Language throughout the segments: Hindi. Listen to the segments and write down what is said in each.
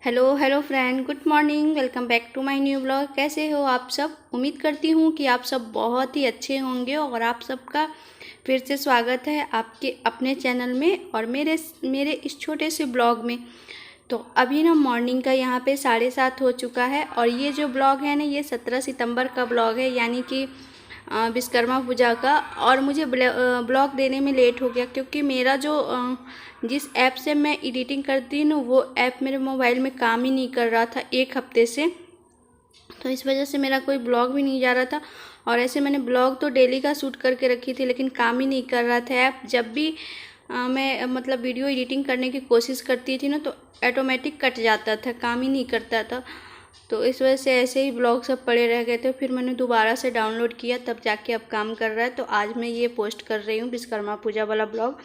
Hello hello friend, good morning. Welcome back to my new blog. कैसे हो आप सब? उम्मीद करती हूँ कि आप सब बहुत ही अच्छे होंगे और आप सबका फिर से स्वागत है आपके अपने चैनल में और मेरे इस छोटे से ब्लॉग में। तो अभी ना मॉर्निंग का यहाँ पे 7:30 हो चुका है और ये जो ब्लॉग है ना, ये 17 सितंबर का ब्लॉग है, यानी कि विश्वकर्मा पूजा का। और मुझे ब्लॉग देने में लेट हो गया क्योंकि मेरा जो जिस ऐप से मैं एडिटिंग करती हूँ वो ऐप मेरे मोबाइल में काम ही नहीं कर रहा था एक हफ्ते से। तो इस वजह से मेरा कोई ब्लॉग भी नहीं जा रहा था। और ऐसे मैंने ब्लॉग तो डेली का शूट करके रखी थी लेकिन काम ही नहीं कर रहा था ऐप। जब भी मैं मतलब वीडियो एडिटिंग करने की कोशिश करती थी ना तो ऑटोमेटिक कट जाता था, काम ही नहीं करता था। तो इस वजह से ऐसे ही ब्लॉग सब पड़े रह गए थे। फिर मैंने दोबारा से डाउनलोड किया, तब जाके अब काम कर रहा है। तो आज मैं ये पोस्ट कर रही हूँ विश्वकर्मा पूजा वाला ब्लॉग।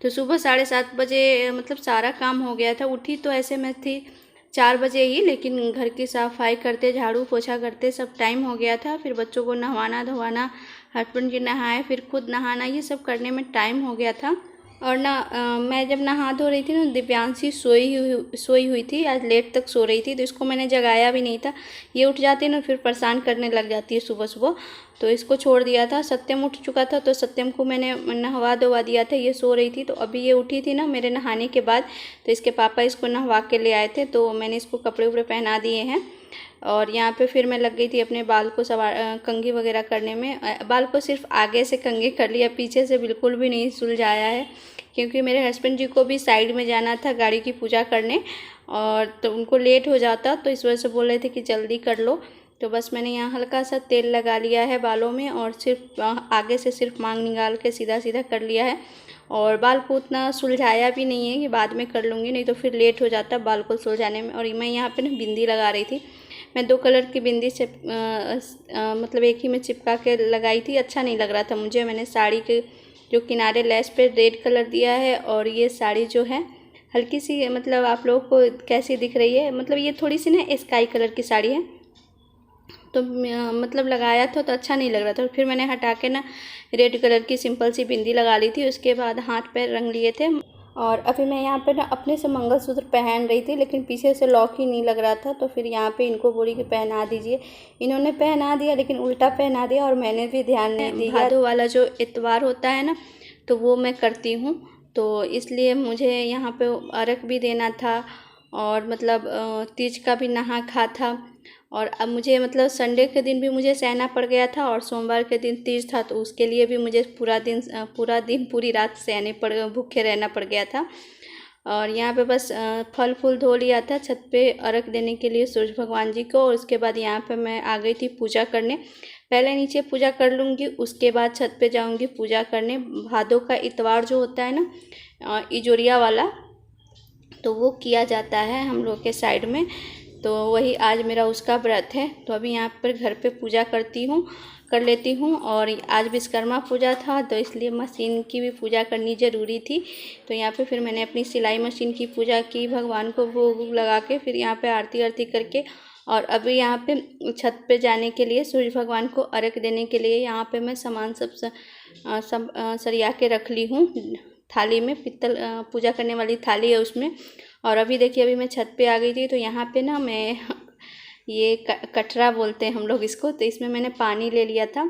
तो सुबह 7:30 बजे मतलब सारा काम हो गया था। उठी तो ऐसे मैं थी 4 बजे ही, लेकिन घर की सफाई करते, झाड़ू पोछा करते सब टाइम हो गया था। फिर बच्चों को नहवाना धोवाना, हस्बैंड जी नहाए, फिर खुद नहाना, ये सब करने में टाइम हो गया था। और ना मैं जब नहा धो रही थी ना, दिव्यांशी सोई हुई थी। आज लेट तक सो रही थी तो इसको मैंने जगाया भी नहीं था। ये उठ जाती है ना फिर परेशान करने लग जाती है सुबह सुबह। तो इसको छोड़ दिया था। सत्यम उठ चुका था तो सत्यम को मैंने नहवा धोवा दिया था। ये सो रही थी तो अभी ये उठी थी ना मेरे नहाने के बाद। तो इसके पापा इसको नहवा के ले आए थे तो मैंने इसको कपड़े उपड़े पहना दिए हैं। और यहाँ पे फिर मैं लग गई थी अपने बाल को कंघी वगैरह करने में। बाल को सिर्फ आगे से कंघी कर लिया, पीछे से बिल्कुल भी नहीं सुलझाया है क्योंकि मेरे हस्बैंड जी को भी साइड में जाना था गाड़ी की पूजा करने, और तो उनको लेट हो जाता। तो इस वजह से बोल रहे थे कि जल्दी कर लो। तो बस मैंने यहाँ हल्का सा तेल लगा लिया है बालों में और सिर्फ आगे से सिर्फ मांग निकाल के सीधा सीधा कर लिया है। और बाल को उतना सुलझाया भी नहीं है कि बाद में कर लूँगी, नहीं तो फिर लेट हो जाता बाल को सुलझाने में। और मैं यहाँ पे ना बिंदी लगा रही थी। मैं 2 कलर की बिंदी से मतलब एक ही में चिपका के लगाई थी। अच्छा नहीं लग रहा था मुझे। मैंने साड़ी के जो किनारे लेस पे रेड कलर दिया है और ये साड़ी जो है हल्की सी, मतलब आप लोगों को कैसी दिख रही है, मतलब ये थोड़ी सी ना स्काई कलर की साड़ी है। तो मतलब लगाया था तो अच्छा नहीं लग रहा था। फिर मैंने हटा के ना रेड कलर की सिंपल सी बिंदी लगा ली थी। उसके बाद हाथ पैर रंग लिए थे। और अभी मैं यहाँ पे ना अपने से मंगलसूत्र पहन रही थी लेकिन पीछे से लॉक ही नहीं लग रहा था। तो फिर यहाँ पे इनको बोली कि पहना दीजिए। इन्होंने पहना दिया लेकिन उल्टा पहना दिया और मैंने भी ध्यान नहीं दिया। भादो वाला जो इतवार होता है ना तो वो मैं करती हूँ, तो इसलिए मुझे यहाँ पे अर्घ भी देना था और मतलब तीज का भी नहा खा था। और अब मुझे मतलब संडे के दिन भी मुझे सहना पड़ गया था और सोमवार के दिन तीज था तो उसके लिए भी मुझे पूरा दिन पूरी रात भूखे रहना पड़ गया था। और यहाँ पे बस फल फूल धो लिया था छत पे अर्घ देने के लिए सूरज भगवान जी को। और उसके बाद यहाँ पे मैं आ गई थी पूजा करने। पहले नीचे पूजा कर लूँगी, उसके बाद छत पे जाऊँगी पूजा करने। भादों का इतवार जो होता है ना इजोरिया वाला, तो वो किया जाता है हम लोग के साइड में। तो वही आज मेरा उसका व्रत है। तो अभी यहाँ पर घर पे पूजा कर लेती हूँ। और आज विश्वकर्मा पूजा था तो इसलिए मशीन की भी पूजा करनी ज़रूरी थी। तो यहाँ पे फिर मैंने अपनी सिलाई मशीन की पूजा की, भगवान को भोग लगा के, फिर यहाँ पे आरती आरती करके। और अभी यहाँ पे छत पे जाने के लिए सूर्य भगवान को अर्घ देने के लिए यहाँ पे मैं सामान सब सरिया के रख ली हूँ थाली में। पित्तल पूजा करने वाली थाली है उसमें। और अभी देखिए अभी मैं छत पे आ गई थी तो यहाँ पे ना मैं ये कटरा बोलते हैं हम लोग इसको, तो इसमें मैंने पानी ले लिया था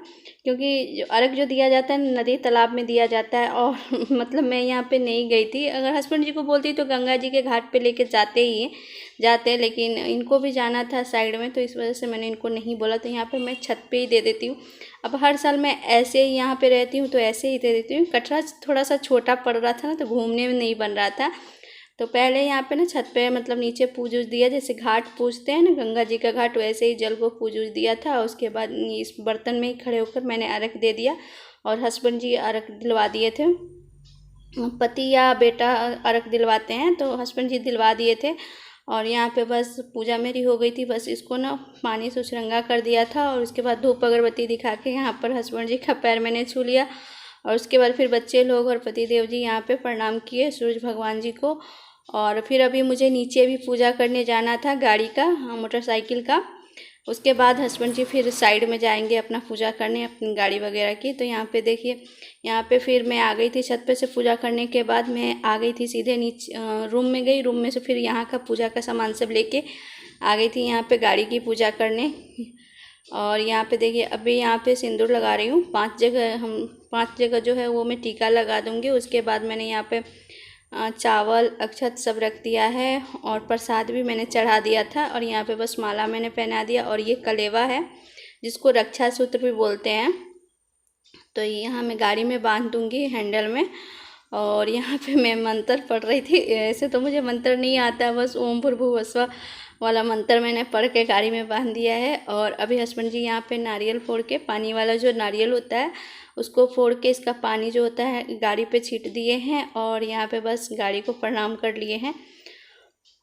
क्योंकि जो अर्घ जो दिया जाता है नदी तालाब में दिया जाता है। और मतलब मैं यहाँ पे नहीं गई थी। अगर हस्बैंड जी को बोलती तो गंगा जी के घाट पे लेके जाते हैं, लेकिन इनको भी जाना था साइड में तो इस वजह से मैंने इनको नहीं बोला। तो यहाँ पे मैं छत पे ही दे देती हूँ। अब हर साल मैं ऐसे ही यहाँ पे रहती हूँ तो ऐसे ही दे देती हूँ। कटरा थोड़ा सा छोटा पड़ रहा था ना तो घूमने में नहीं बन रहा था। तो पहले यहाँ पे ना छत पे मतलब नीचे पूज दिया, जैसे घाट पूजते हैं ना गंगा जी का घाट, वैसे ही जल को पूज दिया था। उसके बाद इस बर्तन में ही खड़े होकर मैंने अर्घ दे दिया और हस्बैंड जी अर्घ दिलवा दिए थे। पति या बेटा अर्घ दिलवाते हैं तो हस्बैंड जी दिलवा दिए थे। और यहाँ पे बस पूजा मेरी हो गई थी। बस इसको ना पानी से उछरंगा कर दिया था और उसके बाद धूप अगरबत्ती दिखा के यहाँ पर हस्बैंड जी का पैर मैंने छू लिया। और उसके बाद फिर बच्चे लोग और पति देव जी यहाँ पे प्रणाम किए सूरज भगवान जी को। और फिर अभी मुझे नीचे भी पूजा करने जाना था गाड़ी का, मोटरसाइकिल का। उसके बाद हस्बैंड जी फिर साइड में जाएंगे अपना पूजा करने अपनी गाड़ी वगैरह की। तो यहाँ पे देखिए, यहाँ पे फिर मैं आ गई थी छत पे से पूजा करने के बाद मैं आ गई थी सीधे नीचे रूम में गई। रूम में से फिर यहाँ का पूजा का सामान सब लेके आ गई थी यहाँ पे गाड़ी की पूजा करने। और यहाँ पे देखिए अभी यहाँ पे सिंदूर लगा रही हूँ 5 जगह जो है वो मैं टीका लगा दूँगी। उसके बाद मैंने यहाँ पे चावल अक्षत सब रख दिया है और प्रसाद भी मैंने चढ़ा दिया था। और यहाँ पे बस माला मैंने पहना दिया। और ये कलेवा है जिसको रक्षा सूत्र भी बोलते हैं, तो यहाँ मैं गाड़ी में बांध दूँगी हैंडल में। और यहाँ पे मैं मंत्र पढ़ रही थी। ऐसे तो मुझे मंत्र नहीं आता, बस ओम भूर्भुवस्सुः वाला मंत्र मैंने पढ़ के गाड़ी में बांध दिया है। और अभी हस्बैंड जी यहाँ पे नारियल फोड़ के, पानी वाला जो नारियल होता है उसको फोड़ के इसका पानी जो होता है गाड़ी पे छींट दिए हैं। और यहाँ पे बस गाड़ी को प्रणाम कर लिए हैं।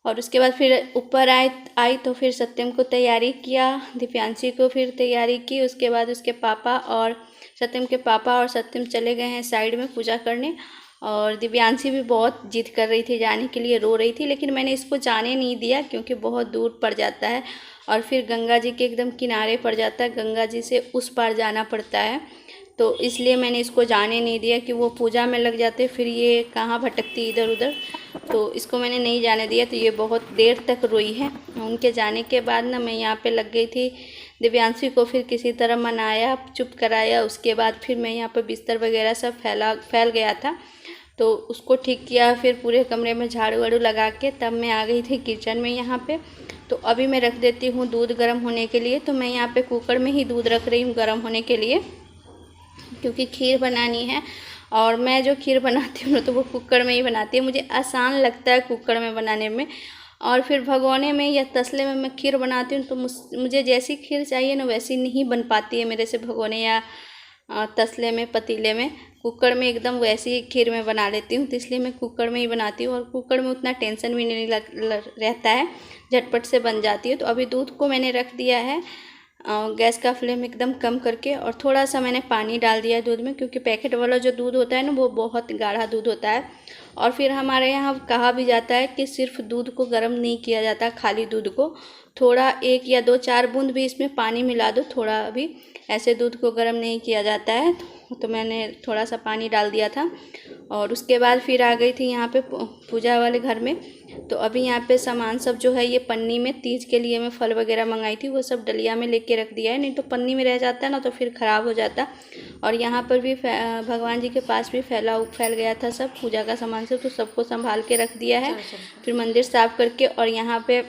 और उसके बाद फिर ऊपर आई तो फिर सत्यम को तैयारी किया, दिव्यांशी को फिर तैयारी की। उसके बाद उसके पापा और सत्यम के पापा और सत्यम चले गए हैं साइड में पूजा करने। और दिव्यांशी भी बहुत जिद कर रही थी जाने के लिए, रो रही थी, लेकिन मैंने इसको जाने नहीं दिया क्योंकि बहुत दूर पड़ जाता है और फिर गंगा जी के एकदम किनारे पड़ जाता है, गंगा जी से उस पार जाना पड़ता है। तो इसलिए मैंने इसको जाने नहीं दिया कि वो पूजा में लग जाते, फिर ये कहाँ भटकती इधर उधर, तो इसको मैंने नहीं जाने दिया। तो ये बहुत देर तक रोई है। उनके जाने के बाद ना मैं यहाँ पे लग गई थी दिव्यांशी को फिर किसी तरह मनाया, चुप कराया। उसके बाद फिर मैं यहाँ पे बिस्तर वगैरह सब फैल गया था तो उसको ठीक किया। फिर पूरे कमरे में झाड़ू वाड़ू लगा के तब मैं आ गई थी किचन में यहाँ पे। तो अभी मैं रख देती हूँ दूध गर्म होने के लिए। तो मैं यहाँ पे कुकर में ही दूध रख रही हूँ गर्म होने के लिए, क्योंकि खीर बनानी है। और मैं जो खीर बनाती हूँ तो वो कुकर में ही बनाती है, मुझे आसान लगता है कुकर में बनाने में। और फिर भगोने में या तसले में मैं खीर बनाती हूँ तो मुझे जैसी खीर चाहिए ना वैसी नहीं बन पाती है मेरे से भगोने या तसले में, पतीले में। कुकर में एकदम वैसी खीर में बना लेती हूँ, तो इसलिए मैं कुकर में ही बनाती हूँ। और कुकर में उतना टेंशन भी नहीं रहता है, झटपट से बन जाती है। तो अभी दूध को मैंने रख दिया है गैस का फ्लेम एकदम कम करके, और थोड़ा सा मैंने पानी डाल दिया है दूध में, क्योंकि पैकेट वाला जो दूध होता है ना वो बहुत गाढ़ा दूध होता है। और फिर हमारे यहाँ कहा भी जाता है कि सिर्फ दूध को गर्म नहीं किया जाता, खाली दूध को थोड़ा 1 या 2 4 बूंद भी इसमें पानी मिला दो, थोड़ा भी, ऐसे दूध को गर्म नहीं किया जाता है। तो मैंने थोड़ा सा पानी डाल दिया था। और उसके बाद फिर आ गई थी यहाँ पे पूजा वाले घर में। तो अभी यहाँ पे सामान सब जो है ये पन्नी में, तीज के लिए मैं फल वगैरह मंगाई थी वो सब डलिया में लेके रख दिया है, नहीं तो पन्नी में रह जाता है ना तो फिर ख़राब हो जाता। और यहाँ पर भी भगवान जी के पास भी फैल गया था सब पूजा का सामान सब, तो सबको संभाल के रख दिया है। फिर मंदिर साफ करके, और यहाँ पे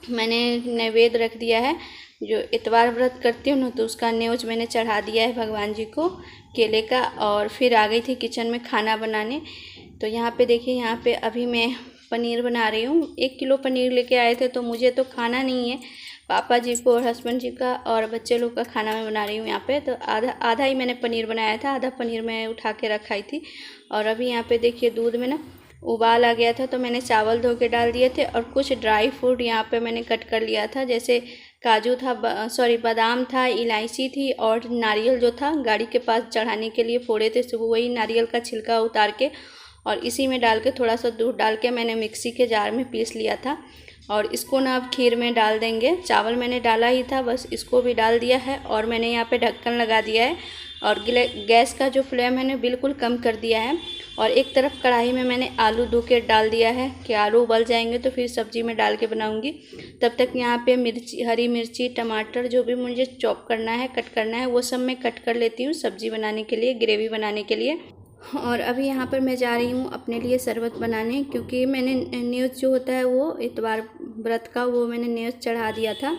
मैंने नैवेद्य रख दिया है, जो इतवार व्रत करती हूँ ना तो उसका न्योज मैंने चढ़ा दिया है भगवान जी को केले का। और फिर आ गई थी किचन में खाना बनाने। तो यहाँ पे देखिए, यहाँ पे अभी मैं पनीर बना रही हूँ। 1 किलो पनीर लेके आए थे, तो मुझे तो खाना नहीं है, पापा जी को और हस्बैंड जी का और बच्चे लोग का खाना मैं बना रही हूँ यहाँ पे। तो आधा ही मैंने पनीर बनाया था, आधा पनीर मैं उठा के रखाई थी। और अभी यहाँ पे देखिए दूध में ना उबाल आ गया था, तो मैंने चावल धो के डाल दिए थे। और कुछ ड्राई फ्रूट यहाँ पे मैंने कट कर लिया था, जैसे काजू था, बादाम था, इलायची थी, और नारियल जो था गाड़ी के पास चढ़ाने के लिए फोड़े थे, तो वही नारियल का छिलका उतार के और इसी में डाल के थोड़ा सा दूध डाल के मैंने मिक्सी के जार में पीस लिया था। और इसको ना अब खीर में डाल देंगे। चावल मैंने डाला ही था, बस इसको भी डाल दिया है। और मैंने यहाँ पे ढक्कन लगा दिया है, और गैस का जो फ्लेम है ना बिल्कुल कम कर दिया है। और एक तरफ कढ़ाई में मैंने आलू धो के डाल दिया है कि आलू उबल जाएंगे तो फिर सब्ज़ी में डाल के बनाऊंगी। तब तक यहाँ पे मिर्ची, हरी मिर्ची, टमाटर जो भी मुझे चॉप करना है, कट करना है, वो सब मैं कट कर लेती हूँ सब्ज़ी बनाने के लिए, ग्रेवी बनाने के लिए। और अभी यहाँ पर मैं जा रही हूँ अपने लिए शरबत बनाने, क्योंकि मैंने न्योज जो होता है वो इतवार व्रत का वो मैंने न्योज चढ़ा दिया था।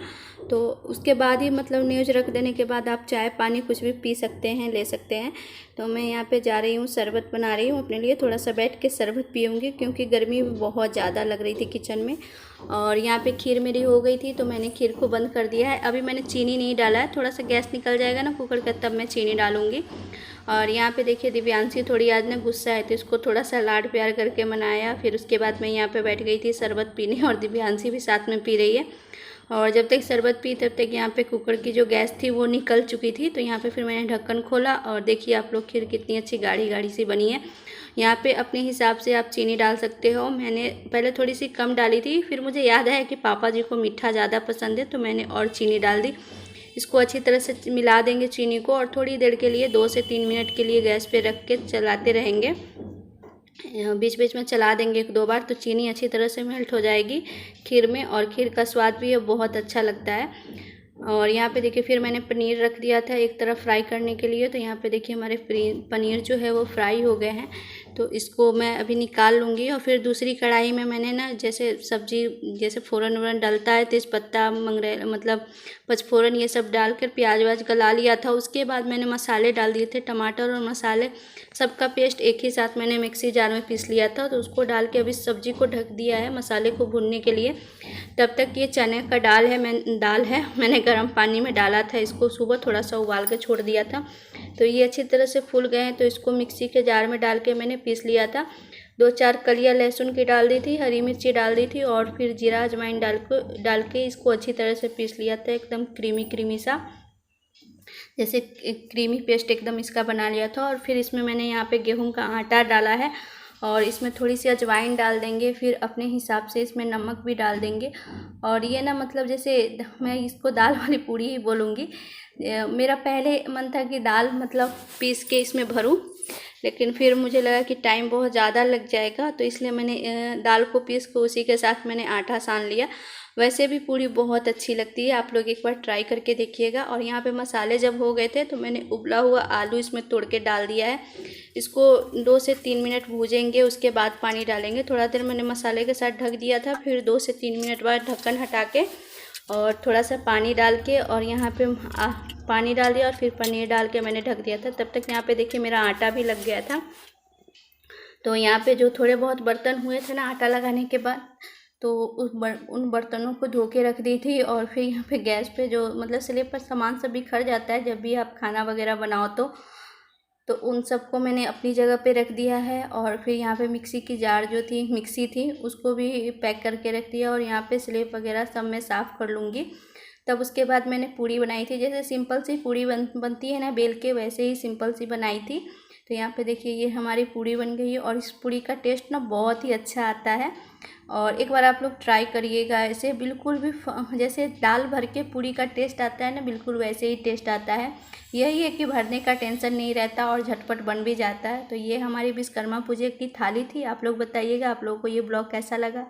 तो उसके बाद ही, मतलब न्योज रख देने के बाद आप चाय पानी कुछ भी पी सकते हैं, ले सकते हैं। तो मैं यहाँ पे जा रही हूँ, शरबत बना रही हूँ अपने लिए, थोड़ा सा बैठ के शरबत पीऊँगी, क्योंकि गर्मी बहुत ज़्यादा लग रही थी किचन में। और यहाँ पे खीर मेरी हो गई थी, तो मैंने खीर को बंद कर दिया है। अभी मैंने चीनी नहीं डाला है, थोड़ा सा गैस निकल जाएगा ना कुकर का, तब मैं चीनी डालूँगी। और यहाँ पे देखिए दिव्यांशी थोड़ी आज ना गुस्सा है, तो इसको थोड़ा सा लाड प्यार करके मनाया। फिर उसके बाद मैं यहाँ पे बैठ गई थी शरबत पीने, और दिव्यांशी भी साथ में पी रही है। और जब तक शरबत पी तब तक यहाँ पे कुकर की जो गैस थी वो निकल चुकी थी। तो यहाँ पे फिर मैंने ढक्कन खोला, और देखिए आप लोग खीर कितनी अच्छी गाढ़ी गाढ़ी सी बनी है। यहाँ पे अपने हिसाब से आप चीनी डाल सकते हो। मैंने पहले थोड़ी सी कम डाली थी, फिर मुझे याद आया कि पापा जी को मीठा ज़्यादा पसंद है तो मैंने और चीनी डाल दी। इसको अच्छी तरह से मिला देंगे चीनी को और थोड़ी देर के लिए 2 से 3 मिनट के लिए गैस पे रख के चलाते रहेंगे। बीच बीच में चला देंगे 1-2 बार तो चीनी अच्छी तरह से मेल्ट हो जाएगी खीर में, और खीर का स्वाद भी बहुत अच्छा लगता है। और यहाँ पे देखिए फिर मैंने पनीर रख दिया था एक तरफ फ्राई करने के लिए। तो यहाँ पे देखिए हमारे पनीर जो है वो फ्राई हो गए हैं, तो इसको मैं अभी निकाल लूँगी। और फिर दूसरी कढ़ाई में मैंने ना जैसे सब्जी जैसे फ़ोरन वोरन डलता है, तेज़पत्ता मंगरेल मतलब पचफोरन ये सब डालकर प्याज व्याज गला लिया था। उसके बाद मैंने मसाले डाल दिए थे, टमाटर और मसाले सबका पेस्ट एक ही साथ मैंने मिक्सी जार में पीस लिया था। तो उसको डाल के अभी सब्जी को ढक दिया है मसाले को भूनने के लिए। तब तक ये चने का दाल है मैंने गर्म पानी में डाला था, इसको सुबह थोड़ा सा उबाल के छोड़ दिया था। तो ये अच्छी तरह से फूल गए हैं, तो इसको मिक्सी के जार में डाल के मैंने पीस लिया था। 2-4 कलियाँ लहसुन की डाल दी थी, हरी मिर्ची डाल दी थी और फिर जीरा अजवाइन डाल के इसको अच्छी तरह से पीस लिया था। एकदम क्रीमी सा जैसे क्रीमी पेस्ट एकदम इसका बना लिया था। और फिर इसमें मैंने यहाँ पे गेहूं का आटा डाला है और इसमें थोड़ी सी अजवाइन डाल देंगे, फिर अपने हिसाब से इसमें नमक भी डाल देंगे। और ये ना मतलब जैसे मैं इसको दाल वाली पूड़ी ही बोलूँगी। मेरा पहले मन था कि दाल मतलब पीस के इसमें भरूँ, लेकिन फिर मुझे लगा कि टाइम बहुत ज़्यादा लग जाएगा, तो इसलिए मैंने दाल को पीस के उसी के साथ मैंने आटा सान लिया। वैसे भी पूड़ी बहुत अच्छी लगती है, आप लोग एक बार ट्राई करके देखिएगा। और यहाँ पे मसाले जब हो गए थे तो मैंने उबला हुआ आलू इसमें तोड़ के डाल दिया है। इसको 2 से 3 मिनट भूजेंगे, उसके बाद पानी डालेंगे। थोड़ा देर मैंने मसाले के साथ ढक दिया था, फिर 2 से 3 मिनट बाद ढक्कन हटा के और थोड़ा सा पानी डाल के और यहाँ पे पानी डाल दिया और फिर पनीर डाल के मैंने ढक दिया था। तब तक यहाँ पे देखिए मेरा आटा भी लग गया था। तो यहाँ पे जो थोड़े बहुत बर्तन हुए थे ना आटा लगाने के बाद, तो उन बर्तनों को धो के रख दी थी। और फिर यहाँ पे गैस पे जो मतलब स्लेब पर सामान सब बिखर जाता है जब भी आप खाना वगैरह बनाओ तो उन सबको मैंने अपनी जगह पे रख दिया है। और फिर यहाँ पे मिक्सी की जार जो थी मिक्सी थी उसको भी पैक करके रख दिया और यहाँ पे स्लेब वगैरह सब मैं साफ़ कर लूँगी। तब उसके बाद मैंने पूड़ी बनाई थी, जैसे सिंपल सी पूड़ी बनती है ना बेल के, वैसे ही सिंपल सी बनाई थी। तो यहाँ पे देखिए ये हमारी पूड़ी बन गई है और इस पूड़ी का टेस्ट ना बहुत ही अच्छा आता है। और एक बार आप लोग ट्राई करिएगा, ऐसे बिल्कुल भी जैसे दाल भर के पूड़ी का टेस्ट आता है ना, बिल्कुल वैसे ही टेस्ट आता है। यही है कि भरने का टेंशन नहीं रहता और झटपट बन भी जाता है। तो ये हमारी विश्वकर्मा पूजा की थाली थी। आप लोग बताइएगा आप लोगों को ये ब्लॉग कैसा लगा।